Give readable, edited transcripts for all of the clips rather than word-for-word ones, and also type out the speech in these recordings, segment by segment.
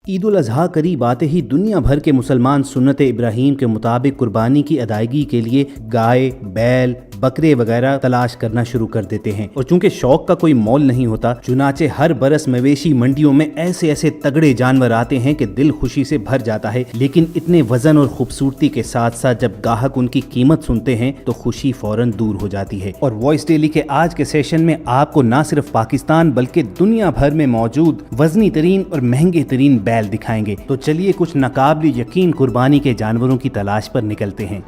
ईद उल अजहा करीब आते ही दुनिया भर के मुसलमान सुन्नत इब्राहीम के मुताबिक कुर्बानी की अदायगी के लिए गाय, बैल, बकरे वगैरह तलाश करना शुरू कर देते हैं। और चूंकि शौक का कोई मोल नहीं होता, चुनाचे हर बरस मवेशी मंडियों में ऐसे ऐसे तगड़े जानवर आते हैं कि दिल खुशी से भर जाता है। लेकिन इतने वजन और खूबसूरती के साथ साथ जब ग्राहक उनकी कीमत सुनते हैं तो खुशी फौरन दूर हो जाती है। और वॉइस डेली के आज के सेशन में आपको न सिर्फ पाकिस्तान बल्कि दुनिया भर में मौजूद वजनी तरीन और महंगे तरीन बैल दिखाएंगे। तो चलिए कुछ नाकाबिल यकीन कुर्बानी के जानवरों की तलाश पर निकलते हैं।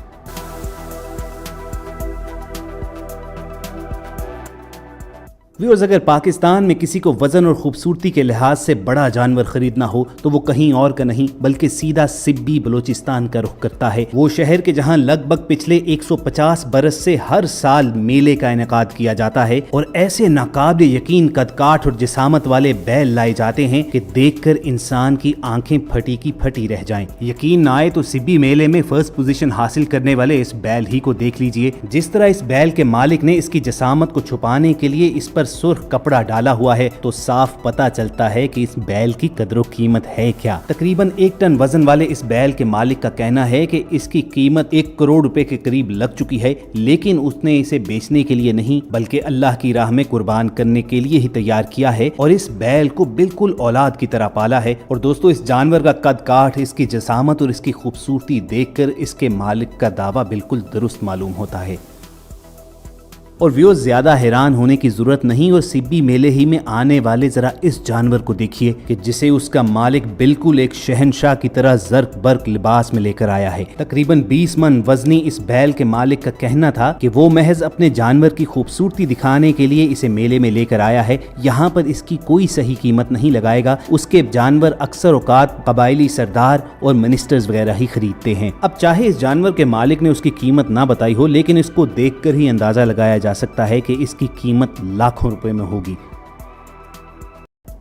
व्यूअर्स, अगर पाकिस्तान में किसी को वजन और खूबसूरती के लिहाज से बड़ा जानवर खरीदना हो तो वो कहीं और का नहीं बल्कि सीधा सिब्बी बलोचिस्तान का रुख करता है। वो शहर के जहां लगभग पिछले 150 बरस से हर साल मेले का इनेकाद किया जाता है और ऐसे नाकाबिल यकीन कदकाठ और जिसामत वाले बैल लाए जाते हैं कि देखकर इंसान की आंखें फटी की फटी रह जाएं। यकीन ना आए तो सिब्बी मेले में फर्स्ट पोजीशन हासिल करने वाले इस बैल ही को देख लीजिए। जिस तरह इस बैल के मालिक ने इसकी जिसामत को छुपाने के लिए इस पर सुर्ख कपड़ा डाला हुआ है तो साफ पता चलता है कि इस बैल की कदर कीमत है क्या। तकरीबन 1 टन वजन वाले इस बैल के मालिक का कहना है कि इसकी कीमत 1 करोड़ रुपए के करीब लग चुकी है, लेकिन उसने इसे बेचने के लिए नहीं बल्कि अल्लाह की राह में कुर्बान करने के लिए ही तैयार किया है और इस बैल को बिल्कुल औलाद की तरह पाला है। और दोस्तों, इस जानवर का कद काठ, इसकी जसामत और इसकी खूबसूरती देखकर इसके मालिक का दावा बिल्कुल दुरुस्त मालूम होता है। और व्यूअर्स, ज्यादा हैरान होने की जरूरत नहीं और सिब्बी मेले ही में आने वाले जरा इस जानवर को देखिए कि जिसे उसका मालिक बिल्कुल एक शहनशाह की तरह जर्क बर्क लिबास में लेकर आया है। तकरीबन 20 मन वजनी इस बैल के मालिक का कहना था कि वो महज अपने जानवर की खूबसूरती दिखाने के लिए इसे मेले में लेकर आया है। यहाँ पर इसकी कोई सही कीमत नहीं लगाएगा। उसके जानवर अक्सर औकात कबायली सरदार और मिनिस्टर्स वगैरह ही खरीदते हैं। अब चाहे इस जानवर के मालिक ने उसकी कीमत ना बताई हो, लेकिन इसको देखकर ही अंदाजा लगाया जा सकता है कि इसकी कीमत लाखों रुपए में होगी।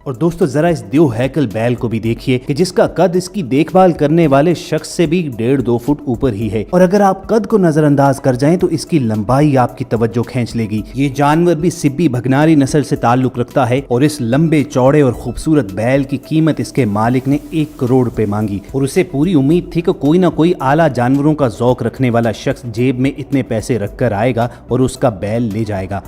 और दोस्तों, जरा इस देव हैकल बैल को भी देखिए कि जिसका कद इसकी देखभाल करने वाले शख्स से भी 1.5-2 फुट ऊपर ही है। और अगर आप कद को नजरअंदाज कर जाएं तो इसकी लंबाई आपकी तवज्जो खींच लेगी। ये जानवर भी सिब्बी भगनारी नस्ल से ताल्लुक रखता है और इस लंबे चौड़े और खूबसूरत बैल की कीमत इसके मालिक ने 1 करोड़ रुपए मांगी। और उसे पूरी उम्मीद थी कि कोई ना कोई आला जानवरों का ज़ौक रखने वाला शख्स जेब में इतने पैसे रखकर आएगा और उसका बैल ले जाएगा।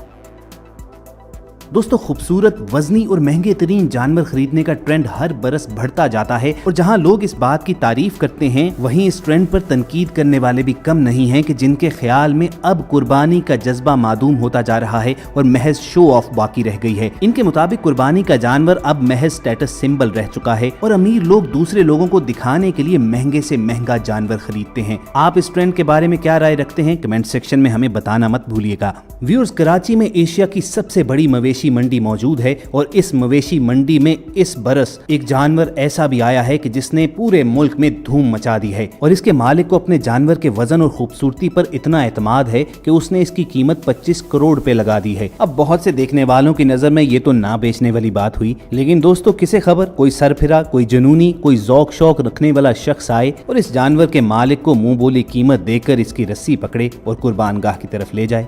दोस्तों, खूबसूरत, वजनी और महंगे तरीन जानवर खरीदने का ट्रेंड हर बरस बढ़ता जाता है और जहां लोग इस बात की तारीफ करते हैं वहीं इस ट्रेंड पर तनकीद करने वाले भी कम नहीं हैं कि जिनके ख्याल में अब कुर्बानी का जज्बा मादूम होता जा रहा है और महज शो ऑफ बाकी रह गई है। इनके मुताबिक कुर्बानी का जानवर अब महज स्टेटस सिंबल रह चुका है और अमीर लोग दूसरे लोगों को दिखाने के लिए महंगे से महंगा जानवर खरीदते हैं। आप इस ट्रेंड के बारे में क्या राय रखते हैं? कमेंट सेक्शन में हमें बताना मत भूलिएगा। व्यूअर्स, कराची में एशिया की सबसे बड़ी मवेशी मंडी मौजूद है और इस मवेशी मंडी में इस बरस एक जानवर ऐसा भी आया है कि जिसने पूरे मुल्क में धूम मचा दी है। और इसके मालिक को अपने जानवर के वजन और खूबसूरती पर इतना एतमाद है कि उसने इसकी कीमत 25 करोड़ रुपए लगा दी है। अब बहुत से देखने वालों की नजर में ये तो ना बेचने वाली बात हुई, लेकिन दोस्तों, किसे खबर, कोई सरफिरा, कोई जुनूनी, कोई ज़ौक शौक रखने वाला शख्स आए और इस जानवर के मालिक को मुंह बोली कीमत देकर इसकी रस्सी पकड़े और कुर्बानगाह की तरफ ले जाए।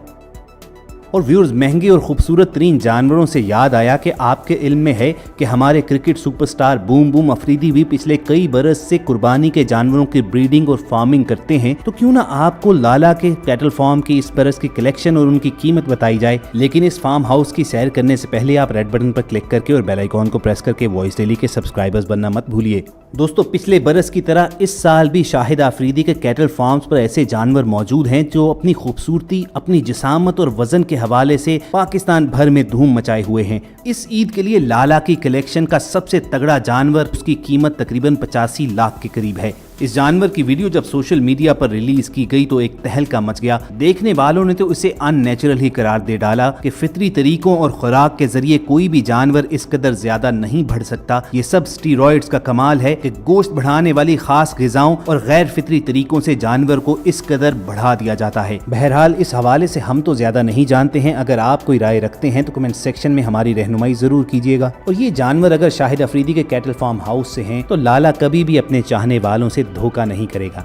और व्यूअर्स, महंगे और खूबसूरत तरीन जानवरों से याद आया कि आपके इल्म में है कि हमारे cricket superstar boom boom Afridi भी पिछले कई बरस से कुर्बानी के जानवरों की ब्रीडिंग और फार्मिंग करते हैं। तो क्यों ना आपको लाला के कैटल फार्म की इस बरस की कलेक्शन और उनकी कीमत बताई जाए। लेकिन इस फार्म हाउस की सैर करने से पहले आप रेड बटन पर क्लिक करके और बेल आइकॉन को प्रेस करके वॉइस डेली के सब्सक्राइबर्स बनना मत भूलिए। दोस्तों, पिछले बरस की तरह इस साल भी शाहिद आफरीदी के कैटल फार्म्स पर ऐसे जानवर मौजूद हैं जो अपनी खूबसूरती, अपनी जिसामत और वजन के हवाले से पाकिस्तान भर में धूम मचाए हुए हैं। इस ईद के लिए लाला की कलेक्शन का सबसे तगड़ा जानवर, उसकी कीमत तकरीबन 85 लाख के करीब है। इस जानवर की वीडियो जब सोशल मीडिया पर रिलीज की गई तो एक तहलका मच गया। देखने वालों ने तो इसे अननेचुरल ही करार दे डाला कि फितरी तरीकों और खुराक के जरिए कोई भी जानवर इस कदर ज्यादा नहीं बढ़ सकता। ये सब स्टीरॉइड्स का कमाल है कि गोश्त बढ़ाने वाली खास ग़िज़ाओं और गैर फितरी तरीकों से जानवर को इस कदर बढ़ा दिया जाता है। बहरहाल, इस हवाले से हम तो ज्यादा नहीं जानते हैं। अगर आप कोई राय रखते हैं तो कमेंट सेक्शन में हमारी रहनुमाई जरूर कीजिएगा। और ये जानवर अगर शाहिद अफरीदी के कैटल फार्म हाउस से हैं तो लाला कभी भी अपने चाहने वालों से धोखा नहीं करेगा।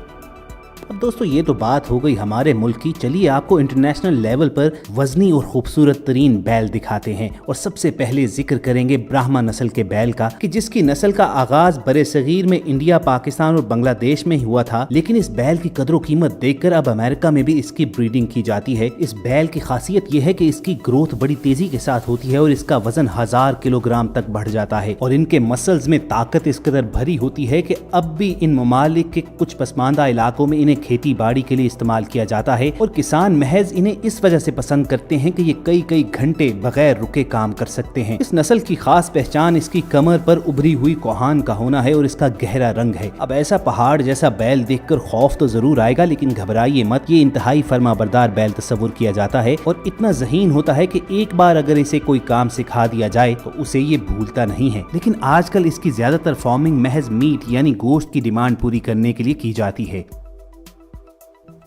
अब दोस्तों ये तो बात हो गई हमारे मुल्क की, चलिए आपको इंटरनेशनल लेवल पर वजनी और खूबसूरत तरीन बैल दिखाते हैं। और सबसे पहले जिक्र करेंगे ब्राह्मा नस्ल के बैल का, कि जिसकी नस्ल का आगाज बरे सगीर में इंडिया, पाकिस्तान और बांग्लादेश में हुआ था, लेकिन इस बैल की कदर कीमत देखकर अब अमेरिका में भी इसकी ब्रीडिंग की जाती है। इस बैल की खासियत यह है कि इसकी ग्रोथ बड़ी तेजी के साथ होती है और इसका वजन 1000 किलोग्राम तक बढ़ जाता है और इनके मसल्स में ताकत इस कदर भरी होती है कि अब भी इन ममालिक के कुछ पसमानदा इलाकों में इन्हें खेती बाड़ी के लिए इस्तेमाल किया जाता है और किसान महज इन्हें इस वजह से पसंद करते हैं कि ये कई कई घंटे बगैर रुके काम कर सकते हैं। इस नस्ल की खास पहचान इसकी कमर पर उभरी हुई कोहान का होना है और इसका गहरा रंग है। अब ऐसा पहाड़ जैसा बैल देखकर खौफ तो जरूर आएगा, लेकिन घबराइए मत, ये इंतहाई फर्माबरदार बैल तस्वुर किया जाता है और इतना ज़हीन होता है कि एक बार अगर इसे कोई काम सिखा दिया जाए तो उसे ये भूलता नहीं है। लेकिन आजकल इसकी ज्यादातर फार्मिंग महज मीट यानी गोश्त की डिमांड पूरी करने के लिए की जाती है।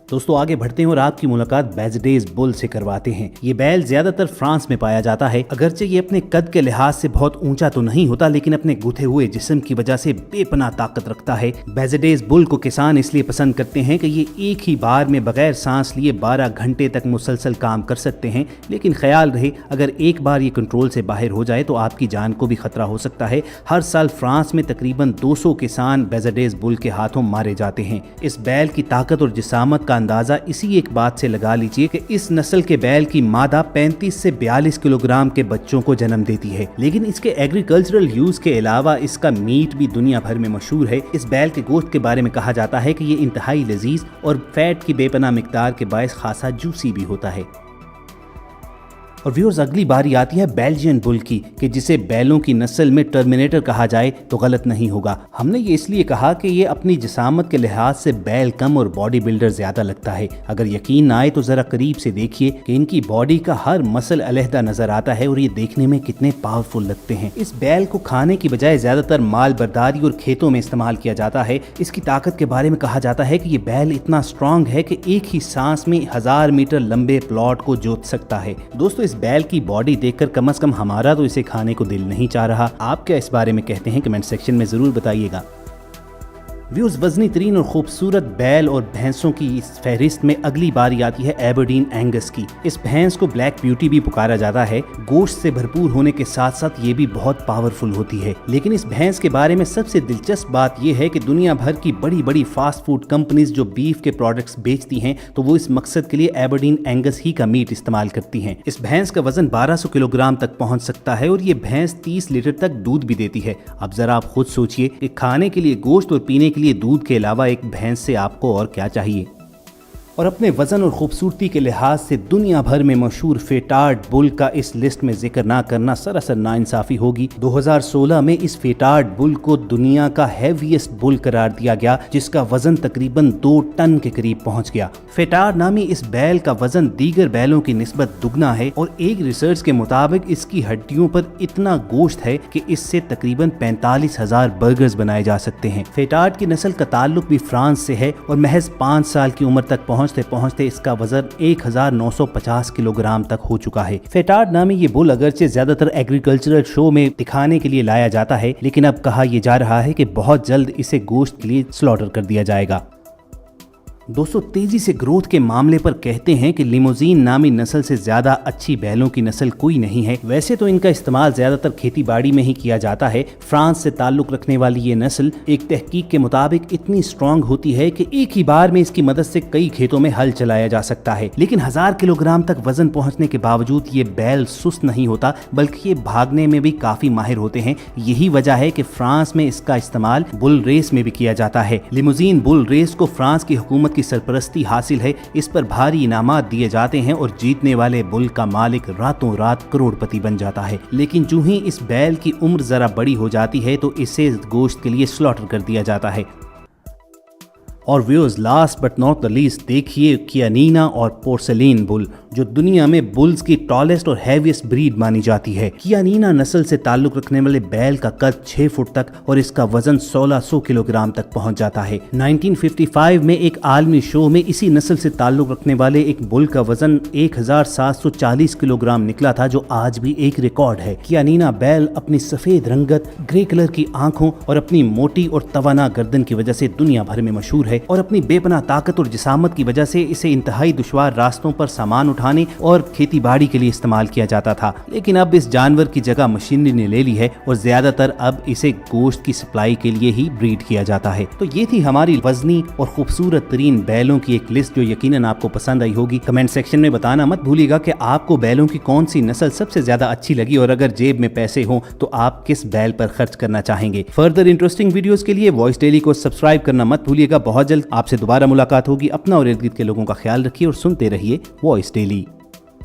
दोस्तों आगे बढ़ते हैं और आपकी मुलाकात बेजडेज बुल से करवाते हैं। ये बैल ज्यादातर फ्रांस में पाया जाता है। अगरचे ये अपने कद के लिहाज से बहुत ऊंचा तो नहीं होता, लेकिन अपने गुथे हुए जिस्म की वजह से बेपनाह ताकत रखता है। बेजडेज बुल को किसान इसलिए पसंद करते हैं कि ये एक ही बार में बगैर सांस लिए 12 घंटे तक मुसलसल काम कर सकते हैं। लेकिन ख्याल रहे, अगर एक बार ये कंट्रोल से बाहर हो जाए तो आपकी जान को भी खतरा हो सकता है। हर साल फ्रांस में तकरीबन 200 किसान बेजडेज बुल के हाथों मारे जाते हैं। इस बैल की ताकत और जिसामत का अंदाजा इसी एक बात से लगा लीजिए कि इस नस्ल के बैल की मादा 35 से 42 किलोग्राम के बच्चों को जन्म देती है। लेकिन इसके एग्रीकल्चरल यूज के अलावा इसका मीट भी दुनिया भर में मशहूर है। इस बैल के गोश्त के बारे में कहा जाता है कि ये इंतहाई लजीज और फैट की बेपनाह मिकदार के बायस खासा जूसी भी होता है। और व्यूअर्स अगली बारी आती है बेल्जियन बुल की, कि जिसे बैलों की नस्ल में टर्मिनेटर कहा जाए तो गलत नहीं होगा। हमने ये इसलिए कहा कि ये अपनी जिसामत के लिहाज से बैल कम और बॉडी बिल्डर ज्यादा लगता है। अगर यकीन ना आए तो जरा करीब से देखिए कि इनकी बॉडी का हर मसल अलहदा नजर आता है और ये देखने में कितने पावरफुल लगते हैं। इस बैल को खाने की बजाय ज्यादातर माल बर्दारी और खेतों में इस्तेमाल किया जाता है। इसकी ताकत के बारे में कहा जाता है कि ये बैल इतना स्ट्रॉन्ग है कि एक ही सांस में 1000 मीटर लंबे प्लॉट को जोत सकता है। दोस्तों इस बैल की बॉडी देखकर कम से कम हमारा तो इसे खाने को दिल नहीं चाह रहा। आप क्या इस बारे में कहते हैं? कमेंट सेक्शन में जरूर बताइएगा। व्यूअर्स वजनी तरीन और खूबसूरत बैल और भैंसों की इस फहरिस्त में अगली बारी आती है एबरडीन एंगस की। इस भैंस को ब्लैक ब्यूटी भी पुकारा जाता है। गोश्त से भरपूर होने के साथ साथ ये भी बहुत पावरफुल होती है। लेकिन इस भैंस के बारे में सबसे दिलचस्प बात यह है कि दुनिया भर की बड़ी बड़ी फास्ट फूड कंपनीज जो बीफ के प्रोडक्ट्स बेचती हैं तो वो इस मकसद के लिए एबरडीन एंगस ही का मीट इस्तेमाल करती हैं। इस भैंस का वजन 1200 किलोग्राम तक पहुंच सकता है और ये भैंस 30 लीटर तक दूध भी देती है। अब जरा आप खुद सोचिए कि खाने के लिए गोश्त और पीने के लिए दूध के अलावा एक भैंस से आपको और क्या चाहिए। और अपने वजन और खूबसूरती के लिहाज से दुनिया भर में मशहूर फेटार्ड बुल का इस लिस्ट में जिक्र ना करना सरासर नाइंसाफी होगी। 2016 में इस फेटार्ड बुल को दुनिया का हैवीएस्ट बुल करार दिया गया, जिसका वजन तकरीबन 2 टन के करीब पहुंच गया। फेटार्ड नामी इस बैल का वजन दीगर बैलों की निस्बत दुगना है और एक रिसर्च के मुताबिक इसकी हड्डियों पर इतना गोश्त है कि इससे तकरीबन 45,000 बर्गर्स बनाए जा सकते हैं। फेटार्ड की नस्ल का ताल्लुक भी फ्रांस से है और महज 5 साल की उम्र तक पहुंचते पहुंचते इसका वजन 1950 किलोग्राम तक हो चुका है। फेटार्ड नामी ये बुल अगरचे ज्यादातर एग्रीकल्चरल शो में दिखाने के लिए लाया जाता है, लेकिन अब कहा यह जा रहा है कि बहुत जल्द इसे गोश्त के लिए स्लॉटर कर दिया जाएगा। दोस्तों तेजी से ग्रोथ के मामले पर कहते हैं कि लिमोजीन नामी नस्ल से ज्यादा अच्छी बैलों की नस्ल कोई नहीं है। वैसे तो इनका इस्तेमाल ज्यादातर खेती बाड़ी में ही किया जाता है। फ्रांस से ताल्लुक रखने वाली ये नस्ल एक तहकीक के मुताबिक इतनी स्ट्रॉन्ग होती है कि एक ही बार में इसकी मदद से कई खेतों में हल चलाया जा सकता है। लेकिन 1000 किलोग्राम तक वजन पहुंचने के बावजूद ये बैल सुस्त नहीं होता, बल्कि ये भागने में भी काफी माहिर होते हैं। यही वजह है कि फ्रांस में इसका इस्तेमाल बुल रेस में भी किया जाता है। लिमोजीन बुल रेस को फ्रांस की हुकूमत की सरपरस्ती हासिल है। इस पर भारी इनामात दिए जाते हैं और जीतने वाले बुल का मालिक रातों रात करोड़पति बन जाता है। लेकिन जो ही इस बैल की उम्र जरा बड़ी हो जाती है तो इसे गोश्त के लिए स्लॉटर कर दिया जाता है। और viewers last but not the least देखिए कियानीना और पोर्सेलिन बुल, जो दुनिया में बुल्स की टॉलेस्ट और हैवीएस्ट ब्रीड मानी जाती है। कियानीना नस्ल से ताल्लुक रखने वाले बैल का कद 6 फुट तक और इसका वजन 1600 किलोग्राम तक पहुंच जाता है। 1955 में एक आलमी शो में इसी नस्ल से ताल्लुक रखने वाले एक बुल का वजन 1740 किलोग्राम निकला था, जो आज भी एक रिकॉर्ड है। कियानीना बैल अपनी सफेद रंगत, ग्रे कलर की आंखों और अपनी मोटी और तवाना गर्दन की वजह से दुनिया भर में मशहूर है। اور اپنی बेपनाह ताकत और जिसामत की वजह से इसे इंतहाई दुश्वार रास्तों पर सामान उठाने और खेती बाड़ी के लिए इस्तेमाल किया जाता था। लेकिन अब इस जानवर की जगह मशीनरी ने ले ली है और ज्यादातर अब इसे गोश्त की सप्लाई के लिए ही ब्रीड किया जाता है। तो ये थी हमारी वजनी और खूबसूरत तरीन बैलों की एक लिस्ट जो यकीनन आपको पसंद आई होगी। कमेंट सेक्शन में बताना मत भूलिएगा कि आपको बैलों की कौन सी नस्ल सबसे ज्यादा अच्छी लगी और अगर जेब में पैसे हों तो आप किस बैल पर खर्च करना चाहेंगे। फर्दर इंटरेस्टिंग वीडियोस के लिए वॉइस डेली को सब्सक्राइब करना मत भूलिएगा। बहुत जल्द आपसे दोबारा मुलाकात होगी। अपना और इर्द गिर्द के लोगों का ख्याल रखिए और सुनते रहिए वॉइस डेली।